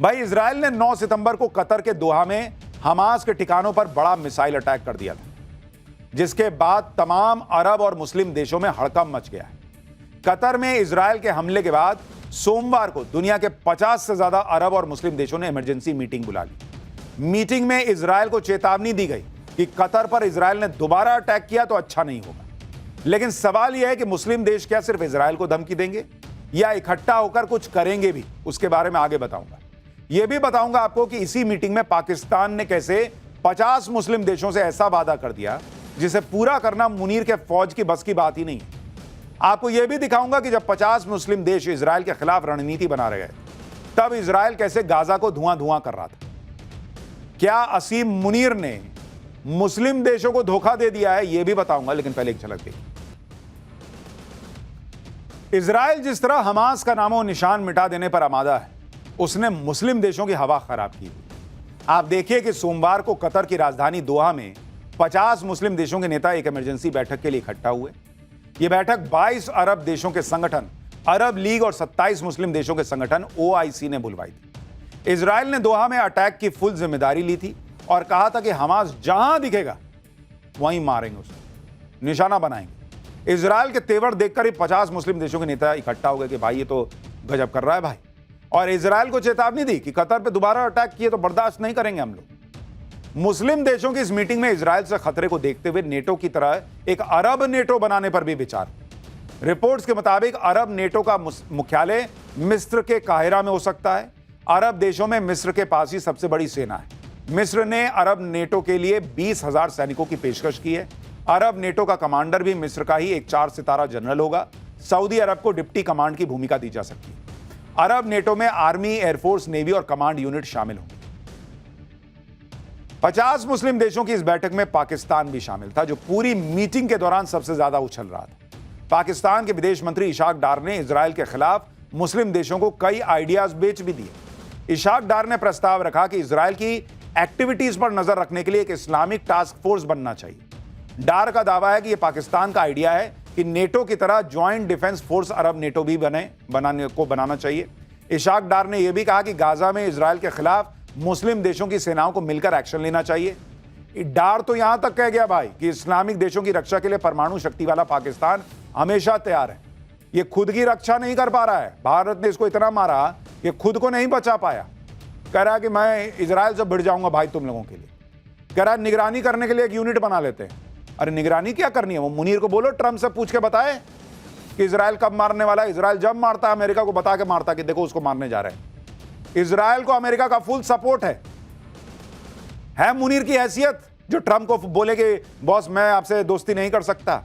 भाई, इजराइल ने 9 सितंबर को कतर के दोहा में हमास के ठिकानों पर बड़ा मिसाइल अटैक कर दिया था, जिसके बाद तमाम अरब और मुस्लिम देशों में हड़कंप मच गया है। कतर में इजराइल के हमले के बाद सोमवार को दुनिया के 50 से ज्यादा अरब और मुस्लिम देशों ने इमरजेंसी मीटिंग बुला ली। मीटिंग में इजराइल को चेतावनी दी गई कि कतर पर इजराइल ने दोबारा अटैक किया तो अच्छा नहीं होगा। लेकिन सवाल यह है कि मुस्लिम देश क्या सिर्फ इजराइल को धमकी देंगे या इकट्ठा होकर कुछ करेंगे भी? उसके बारे में आगे बताऊंगा। यह भी बताऊंगा आपको कि इसी मीटिंग में पाकिस्तान ने कैसे 50 मुस्लिम देशों से ऐसा वादा कर दिया जिसे पूरा करना मुनीर के फौज की बस की बात ही नहीं है। आपको यह भी दिखाऊंगा कि जब 50 मुस्लिम देश इजराइल के खिलाफ रणनीति बना रहे तब इजराइल कैसे गाजा को धुआं धुआं कर रहा था। क्या असीम मुनीर ने मुस्लिम देशों को धोखा दे दिया है, यह भी बताऊंगा, लेकिन पहले एक झलक देखिए। इजराइल जिस तरह हमास का नामो निशान मिटा देने पर आमादा है, उसने मुस्लिम देशों की हवा खराब की। आप देखिए कि सोमवार को कतर की राजधानी दोहा में 50 मुस्लिम देशों के नेता एक इमरजेंसी बैठक के लिए इकट्ठा हुए। यह बैठक 22 अरब देशों के संगठन अरब लीग और 27 मुस्लिम देशों के संगठन OIC ने बुलवाई थी। इजराइल ने दोहा में अटैक की फुल जिम्मेदारी ली थी और कहा था कि हमास जहां दिखेगा वहीं मारेंगे, उसे निशाना बनाएंगे। इजराइल के तेवर देखकर ही 50 मुस्लिम देशों के नेता इकट्ठा हो गए कि भाई ये तो गजब कर रहा है भाई, और इजराइल को चेतावनी दी कि कतर पे दोबारा अटैक किए तो बर्दाश्त नहीं करेंगे हम लोग। मुस्लिम देशों की इस मीटिंग में इजराइल से खतरे को देखते हुए नेटो की तरह एक अरब नेटो बनाने पर भी विचार। रिपोर्ट्स के मुताबिक अरब नेटो का मुख्यालय मिस्र के काहिरा में हो सकता है। अरब देशों में मिस्र के पास ही सबसे बड़ी सेना है। मिस्र ने अरब नेटो के लिए 20,000 सैनिकों की पेशकश की है। अरब नेटो का कमांडर भी मिस्र का ही एक 4 सितारा जनरल होगा। सऊदी अरब को डिप्टी कमांड की भूमिका दी जा सकती है। अरब नेटो में आर्मी, एयरफोर्स, नेवी और कमांड यूनिट शामिल होंगे। 50 मुस्लिम देशों की इस बैठक में पाकिस्तान भी शामिल था, जो पूरी मीटिंग के दौरान सबसे ज्यादा उछल रहा था। पाकिस्तान के विदेश मंत्री इशाक डार ने इजराइल के खिलाफ मुस्लिम देशों को कई आइडियाज बेच भी दिए। इशाक डार ने प्रस्ताव रखा कि इजराइल की एक्टिविटीज पर नजर रखने के लिए एक इस्लामिक टास्क फोर्स बनना चाहिए। डार का दावा है कि यह पाकिस्तान का आइडिया है कि नेटो की तरह ज्वाइंट डिफेंस फोर्स अरब नेटो भी बनाना चाहिए। इशाक डार ने यह भी कहा कि गाजा में इजराइल के खिलाफ मुस्लिम देशों की सेनाओं को मिलकर एक्शन लेना चाहिए। डार तो यहां तक कह गया भाई कि इस्लामिक देशों की रक्षा के लिए परमाणु शक्ति वाला पाकिस्तान हमेशा तैयार है। यह खुद की रक्षा नहीं कर पा रहा है। भारत ने इसको इतना मारा कि खुद को नहीं बचा पाया। कह रहा है कि मैं इजराइल से भिड़ जाऊंगा भाई तुम लोगों के लिए। कह रहा है निगरानी करने के लिए एक यूनिट बना लेते हैं। अरे निगरानी क्या करनी है? वो मुनीर को बोलो ट्रंप से पूछ के बताए कि इजराइल कब मारने वाला है। इजराइल जब मारता है अमेरिका को बता के मारता कि देखो उसको मारने जा रहे हैं। इजराइल को अमेरिका का फुल सपोर्ट है मुनीर की हैसियत जो ट्रंप को बोले कि बॉस मैं आपसे दोस्ती नहीं कर सकता?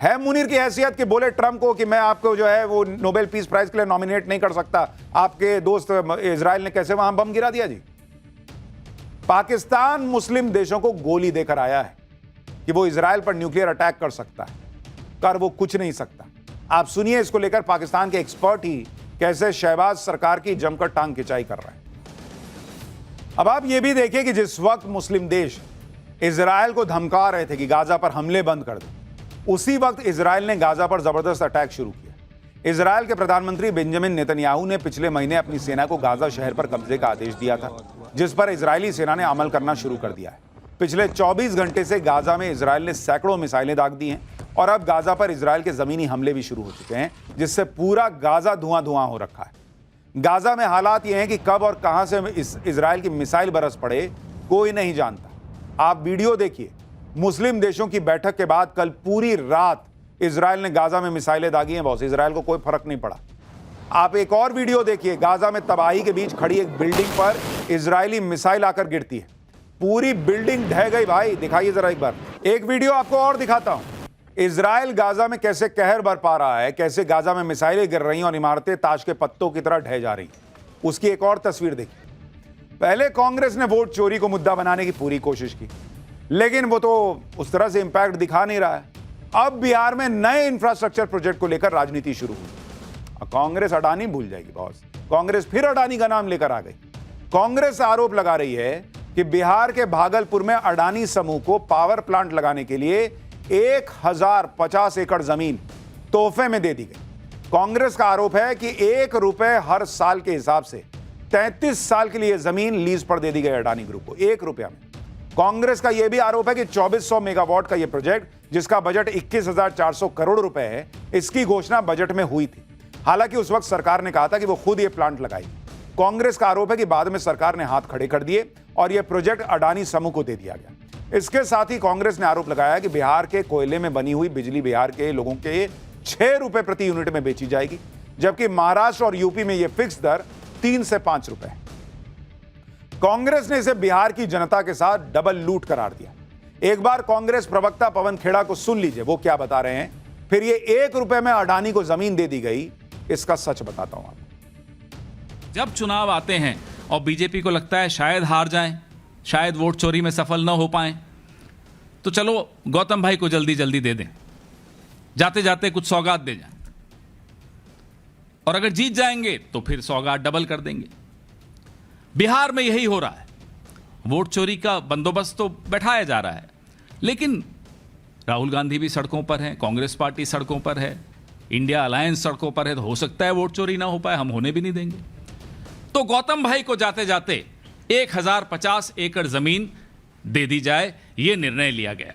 है मुनीर की हैसियत कि बोले ट्रंप को कि मैं आपको जो है वो नोबेल पीस प्राइज के लिए नॉमिनेट नहीं कर सकता? आपके दोस्त इजराइल ने कैसे वहां बम गिरा दिया जी। पाकिस्तान मुस्लिम देशों को गोली देकर आया है कि वो इजराइल पर न्यूक्लियर अटैक कर सकता है, कर वो कुछ नहीं सकता। आप सुनिए इसको लेकर पाकिस्तान के एक्सपर्ट ही कैसे शहबाज सरकार की जमकर टांग खिंचाई कर रहे हैं। अब आप ये भी देखिए कि जिस वक्त मुस्लिम देश इजराइल को धमका रहे थे कि गाजा पर हमले बंद कर दो, उसी वक्त इजराइल ने गाजा पर जबरदस्त अटैक शुरू किया। इजराइल के प्रधानमंत्री बेंजामिन नेतन्याहू ने पिछले महीने अपनी सेना को गाजा शहर पर कब्जे का आदेश दिया था, जिस पर इजरायली सेना ने अमल करना शुरू कर दिया है। पिछले 24 घंटे से गाजा में इजराइल ने सैकड़ों मिसाइलें दाग दी हैं और अब गाजा पर इजराइल के जमीनी हमले भी शुरू हो चुके हैं, जिससे पूरा गाजा धुआं धुआं हो रखा है। गाजा में हालात ये हैं कि कब और कहां से इजराइल की मिसाइल बरस पड़े कोई नहीं जानता। आप वीडियो देखिए। मुस्लिम देशों की बैठक के बाद कल पूरी रात इजराइल ने गाजा में मिसाइलें दागी हैं। बॉस इजराइल को कोई फर्क नहीं पड़ा। आप एक और वीडियो देखिए। गाजा में तबाही के बीच खड़ी एक बिल्डिंग पर इजरायली मिसाइल आकर गिरती है, पूरी बिल्डिंग ढह गई भाई। दिखाइए जरा एक बार। एक वीडियो आपको और दिखाता हूं। इजराइल गाजा में कैसे कहर बरपा रहा है, कैसे गाजा में मिसाइलें गिर रही हैं और इमारतें ताश के पत्तों की तरह ढह जा रही हैं। उसकी एक और तस्वीर देखिए। पहले कांग्रेस ने वोट चोरी को मुद्दा बनाने की पूरी कोशिश की, लेकिन वो तो उस तरह से इंपैक्ट दिखा नहीं रहा है। अब बिहार में नए इंफ्रास्ट्रक्चर प्रोजेक्ट को लेकर राजनीति शुरू हुई। कांग्रेस अडानी भूल जाएगी बॉस। कांग्रेस फिर अडानी का नाम लेकर आ गई। कांग्रेस आरोप लगा रही है कि बिहार के भागलपुर में अडानी समूह को पावर प्लांट लगाने के लिए 1050 एकड़ जमीन तोहफे में दे दी गई। कांग्रेस का आरोप है कि ₹1 हर साल के हिसाब से 33 साल के लिए जमीन लीज पर दे दी गई अडानी ग्रुप को 1 रुपया में। कांग्रेस का यह भी आरोप है कि 2400 मेगावाट का यह प्रोजेक्ट जिसका बजट 21,400 करोड़ रुपए है, इसकी घोषणा बजट में हुई थी। हालांकि उस वक्त सरकार ने कहा था कि वो खुद यह प्लांट लगाएगी। कांग्रेस का आरोप है कि बाद में सरकार ने हाथ खड़े कर दिए और यह प्रोजेक्ट अडानी समूह को दे दिया गया। इसके साथ ही कांग्रेस ने आरोप लगाया कि बिहार के कोयले में बनी हुई बिजली बिहार के लोगों के 6 रुपए प्रति यूनिट में बेची जाएगी, जबकि महाराष्ट्र और यूपी में यह फिक्स दर 3 से 5 रुपए है। कांग्रेस ने इसे बिहार की जनता के साथ डबल लूट करार दिया। एक बार कांग्रेस प्रवक्ता पवन खेड़ा को सुन लीजिए, वो क्या बता रहे हैं। फिर ये 1 रुपए में अडानी को जमीन दे दी गई, इसका सच बताता हूं आपको। जब चुनाव आते हैं और बीजेपी को लगता है शायद हार जाएं, शायद वोट चोरी में सफल न हो पाएं, तो चलो गौतम भाई को जल्दी जल्दी दे दें, जाते जाते कुछ सौगात दे जाएं, और अगर जीत जाएंगे तो फिर सौगात डबल कर देंगे। बिहार में यही हो रहा है। वोट चोरी का बंदोबस्त तो बैठाया जा रहा है, लेकिन राहुल गांधी भी सड़कों पर हैं, कांग्रेस पार्टी सड़कों पर है, इंडिया अलायंस सड़कों पर है, तो हो सकता है वोट चोरी ना हो पाए, हम होने भी नहीं देंगे। तो गौतम भाई को जाते जाते 1050 एकड़ जमीन दे दी जाए, यह निर्णय लिया गया।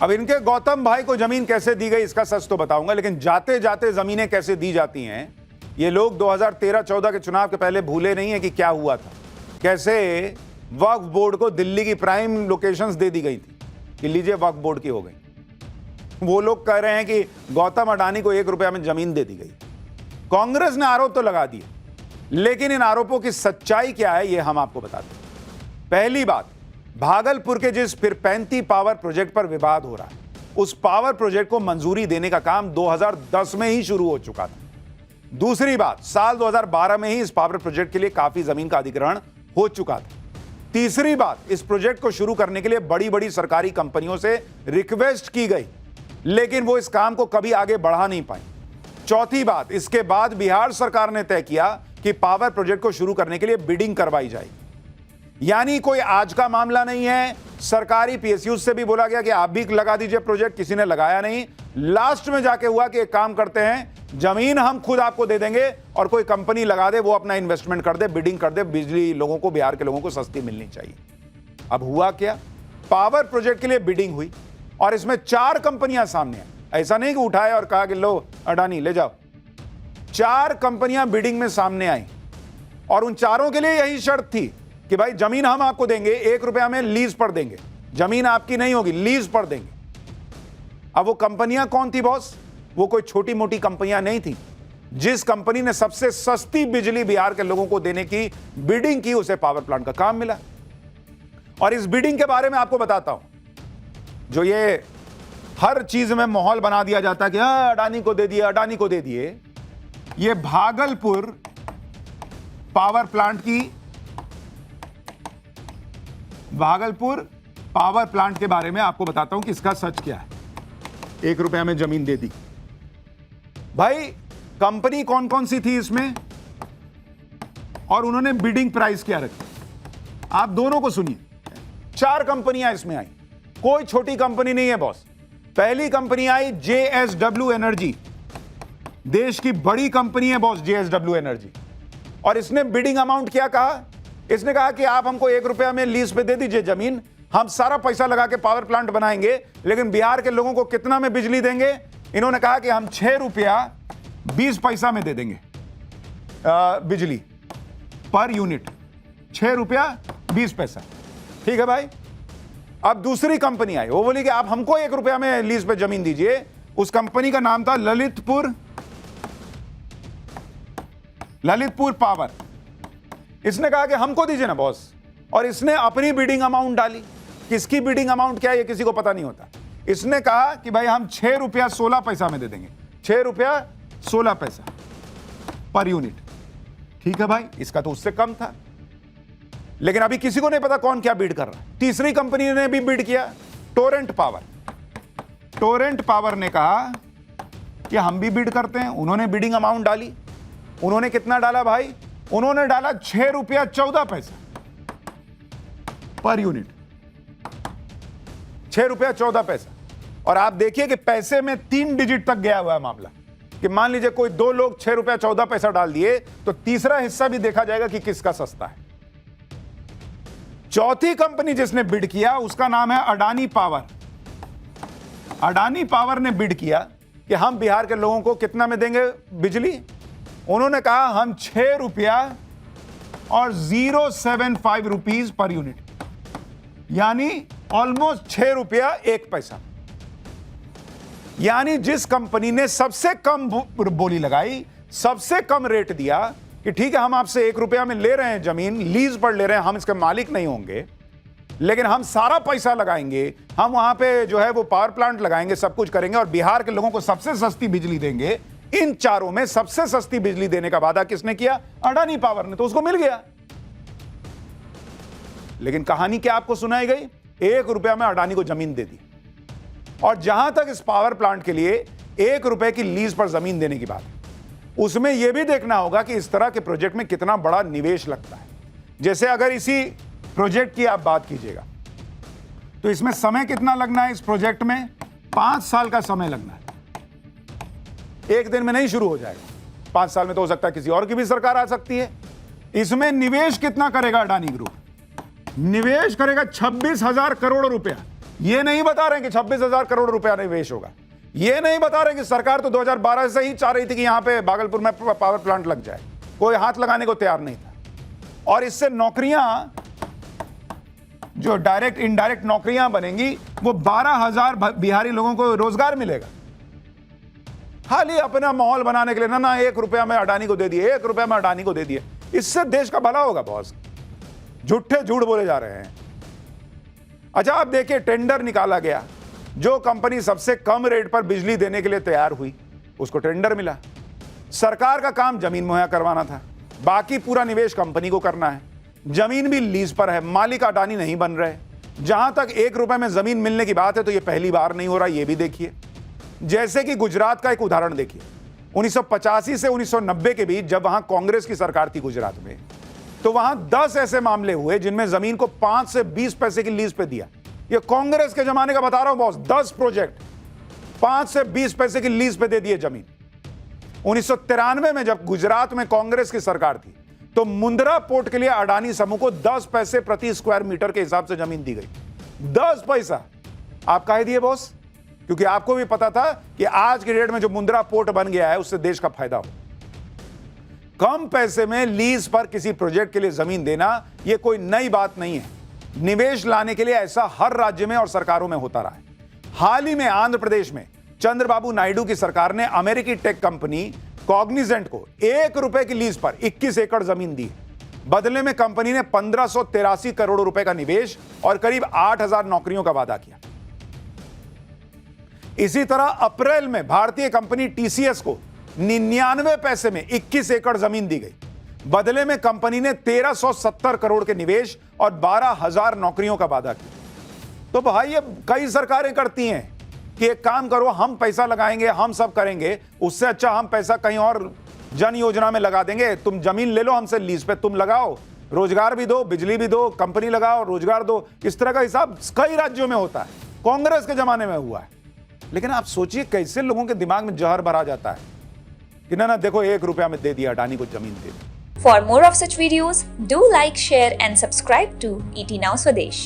अब इनके गौतम भाई को जमीन कैसे दी गई इसका सच तो बताऊंगा, लेकिन जाते जाते जमीनें कैसे दी जाती हैं ये लोग 2013-14 के चुनाव के पहले भूले नहीं है कि क्या हुआ था। कैसे वक्फ बोर्ड को दिल्ली की प्राइम लोकेशंस दे दी गई थी कि लीजिए वक्फ बोर्ड की हो गई। वो लोग कह रहे हैं कि गौतम अडानी को 1 रुपया में जमीन दे दी गई। कांग्रेस ने आरोप तो लगा दिए, लेकिन इन आरोपों की सच्चाई क्या है ये हम आपको बताते हैं। पहली बात, भागलपुर के जिस फिरपैंती पावर प्रोजेक्ट पर विवाद हो रहा है, उस पावर प्रोजेक्ट को मंजूरी देने का काम 2010 में ही शुरू हो चुका था। दूसरी बात, साल 2012 में ही इस पावर प्रोजेक्ट के लिए काफी जमीन का अधिग्रहण हो चुका था। तीसरी बात, इस प्रोजेक्ट को शुरू करने के लिए बड़ी बड़ी सरकारी कंपनियों से रिक्वेस्ट की गई, लेकिन वो इस काम को कभी आगे बढ़ा नहीं पाई। चौथी बात, इसके बाद बिहार सरकार ने तय किया कि पावर प्रोजेक्ट को शुरू करने के लिए बिडिंग करवाई जाएगी। यानी कोई आज का मामला नहीं है। सरकारी पीएसयू से भी बोला गया कि आप भी लगा दीजिए प्रोजेक्ट, किसी ने लगाया नहीं। लास्ट में जाके हुआ कि एक काम करते हैं, जमीन हम खुद आपको दे देंगे और कोई कंपनी लगा दे, वो अपना इन्वेस्टमेंट कर दे, बिडिंग कर दे, बिजली लोगों को, बिहार के लोगों को सस्ती मिलनी चाहिए। अब हुआ क्या, पावर प्रोजेक्ट के लिए बिडिंग हुई और इसमें 4 कंपनियां सामने आई। ऐसा नहीं कि उठाए और कहा कि लो अडानी ले जाओ। 4 कंपनियां बिडिंग में सामने आई और उन चारों के लिए यही शर्त थी कि भाई जमीन हम आपको देंगे, 1 रुपया में लीज पर देंगे, जमीन आपकी नहीं होगी, लीज पर देंगे। अब वो कंपनियां कौन थी बॉस? वो कोई छोटी मोटी कंपनियां नहीं थी। जिस कंपनी ने सबसे सस्ती बिजली बिहार के लोगों को देने की बिडिंग की, उसे पावर प्लांट का काम मिला। और इस बिडिंग के बारे में आपको बताता हूं, जो ये हर चीज में माहौल बना दिया जाता है कि अडानी को दे दिए, अडानी को दे दिए। ये भागलपुर पावर प्लांट की, भागलपुर पावर प्लांट के बारे में आपको बताता हूं कि इसका सच क्या है। 1 रुपया में जमीन दे दी। भाई कंपनी कौन कौन सी थी इसमें और उन्होंने बिडिंग प्राइस क्या रखी, आप दोनों को सुनिए। 4 कंपनियां इसमें आई, कोई छोटी कंपनी नहीं है बॉस। पहली कंपनी आई JSW एनर्जी, देश की बड़ी कंपनी है बॉस JSW एनर्जी। और इसने बिडिंग अमाउंट क्या कहा? इसने कहा कि आप हमको 1 रुपया में लीज पे दे दीजिए जमीन, हम सारा पैसा लगा के पावर प्लांट बनाएंगे, लेकिन बिहार के लोगों को कितना में बिजली देंगे? इन्होंने कहा कि हम 6 रुपया 20 पैसा में दे देंगे बिजली पर यूनिट, 6 रुपया 20 पैसा। ठीक है भाई। अब दूसरी कंपनी आई, वो बोली कि आप हमको 1 रुपया में लीज पे जमीन दीजिए। उस कंपनी का नाम था ललितपुर पावर। इसने कहा कि हमको दीजिए ना बॉस, और इसने अपनी बिडिंग अमाउंट डाली। किसकी बिडिंग अमाउंट क्या है ये किसी को पता नहीं होता। इसने कहा कि भाई हम 6 रुपया 16 पैसा में दे देंगे, 6 रुपया 16 पैसा पर यूनिट। ठीक है भाई, इसका तो उससे कम था, लेकिन अभी किसी को नहीं पता कौन क्या बिड कर रहा है। तीसरी कंपनी ने भी बिड किया, टोरेंट पावर। टोरेंट पावर ने कहा कि हम भी बिड करते हैं। उन्होंने बिडिंग अमाउंट डाली। उन्होंने कितना डाला भाई? उन्होंने डाला 6 रुपया 14 पैसा पर यूनिट, 6 रुपया 14 पैसा। और आप देखिए कि पैसे में 3 डिजिट तक गया हुआ है मामला, कि मान लीजिए कोई 2 लोग 6 रुपया 14 पैसा डाल दिए तो तीसरा हिस्सा भी देखा जाएगा कि किसका सस्ता है। चौथी कंपनी जिसने बिड किया उसका नाम है अडानी पावर। अडानी पावर ने बिड किया कि हम बिहार के लोगों को कितना में देंगे बिजली। उन्होंने कहा हम 6 रुपया और 075 रुपीज पर यूनिट, यानी ऑलमोस्ट 6 रुपया 1 पैसा। यानी जिस कंपनी ने सबसे कम बोली लगाई, सबसे कम रेट दिया कि ठीक है हम आपसे 1 रुपया में ले रहे हैं, जमीन लीज पर ले रहे हैं, हम इसके मालिक नहीं होंगे, लेकिन हम सारा पैसा लगाएंगे, हम वहां पे जो है वो पावर प्लांट लगाएंगे, सब कुछ करेंगे और बिहार के लोगों को सबसे सस्ती बिजली देंगे। इन चारों में सबसे सस्ती बिजली देने का वादा किसने किया? अडानी पावर ने। तो उसको मिल गया। लेकिन कहानी क्या आपको सुनाई गई? 1 रुपया में अडानी को जमीन दे दी। और जहां तक इस पावर प्लांट के लिए 1 रुपए की लीज पर जमीन देने की बात है, उसमें यह भी देखना होगा कि इस तरह के प्रोजेक्ट में कितना बड़ा निवेश लगता है। जैसे अगर इसी प्रोजेक्ट की आप बात कीजिएगा तो इसमें समय कितना लगना है? इस प्रोजेक्ट में 5 साल का समय लगना है। एक दिन में नहीं शुरू हो जाएगा, 5 साल में तो हो सकता है किसी और की भी सरकार आ सकती है। इसमें निवेश कितना करेगा अडानी ग्रुप? निवेश करेगा 26,000 करोड़ रुपया। ये नहीं बता रहे हैं कि 26,000 करोड़ रुपया निवेश होगा। ये नहीं बता रहे कि सरकार तो 2012 से ही चाह रही थी कि यहां पे भागलपुर में पावर प्लांट लग जाए, कोई हाथ लगाने को तैयार नहीं था। और इससे नौकरियां, जो डायरेक्ट इनडायरेक्ट नौकरियां बनेंगी, वो 12,000 बिहारी लोगों को रोजगार मिलेगा। खाली अपना माहौल बनाने के लिए ना 1 रुपया में अडानी को दे दिए, 1 रुपया में अडानी को दे दिए। इससे देश का भला होगा बॉस? झूठे झूठ बोले जा रहे हैं। अच्छा, आप देखिए टेंडर निकाला गया, जो कंपनी सबसे कम रेट पर बिजली देने के लिए तैयार हुई उसको टेंडर मिला। सरकार का काम जमीन मुहैया करवाना था, बाकी पूरा निवेश कंपनी को करना है। जमीन भी लीज पर है, मालिक अडानी नहीं बन रहे। जहां तक 1 रुपए में जमीन मिलने की बात है तो यह पहली बार नहीं हो रहा, यह भी देखिए। जैसे कि गुजरात का एक उदाहरण देखिए, 1985 से 1990 के बीच जब वहां कांग्रेस की सरकार थी गुजरात में, तो वहां 10 ऐसे मामले हुए जिनमें जमीन को 5 से 20 पैसे की लीज पे दिया। ये कांग्रेस के जमाने का बता रहा हूं बॉस। 10 प्रोजेक्ट 5 से 20 पैसे की लीज पे दे दिए जमीन। 1993 में जब गुजरात में कांग्रेस की सरकार थी तो मुंद्रा पोर्ट के लिए अडानी समूह को 10 पैसे प्रति स्क्वायर मीटर के हिसाब से जमीन दी गई। 10 पैसा। आप काहे दिए बॉस? क्योंकि आपको भी पता था कि आज की डेट में जो मुंद्रा पोर्ट बन गया है उससे देश का फायदा हो। कम पैसे में लीज पर किसी प्रोजेक्ट के लिए जमीन देना यह कोई नई बात नहीं है। निवेश लाने के लिए ऐसा हर राज्य में और सरकारों में होता रहा है। हाल ही में आंध्र प्रदेश में चंद्रबाबू नायडू की सरकार ने अमेरिकी टेक कंपनी कॉग्निजेंट को 1 रुपए की लीज पर 21 एकड़ जमीन दी। बदले में कंपनी ने 1583 करोड़ रुपए का निवेश और करीब 8,000 नौकरियों का वादा किया। इसी तरह अप्रैल में भारतीय कंपनी टीसीएस को 99 पैसे में 21 एकड़ जमीन दी गई। बदले में कंपनी ने 1370 करोड़ के निवेश और 12,000 नौकरियों का वादा किया। तो भाई ये कई सरकारें करती हैं कि एक काम करो, हम पैसा लगाएंगे, हम सब करेंगे, उससे अच्छा हम पैसा कहीं और जन योजना में लगा देंगे। तुम जमीन ले लो हमसे लीज पे, तुम लगाओ, रोजगार भी दो, बिजली भी दो, कंपनी लगाओ, रोजगार दो। इस तरह का हिसाब कई राज्यों में होता है, कांग्रेस के जमाने में हुआ है। लेकिन आप सोचिए कैसे लोगों के दिमाग में जहर भरा जाता है कि ना देखो 1 रुपया में दे दिया, अडानी को जमीन दे दी। For more of such videos, do like, share and subscribe to ET Now Swadesh.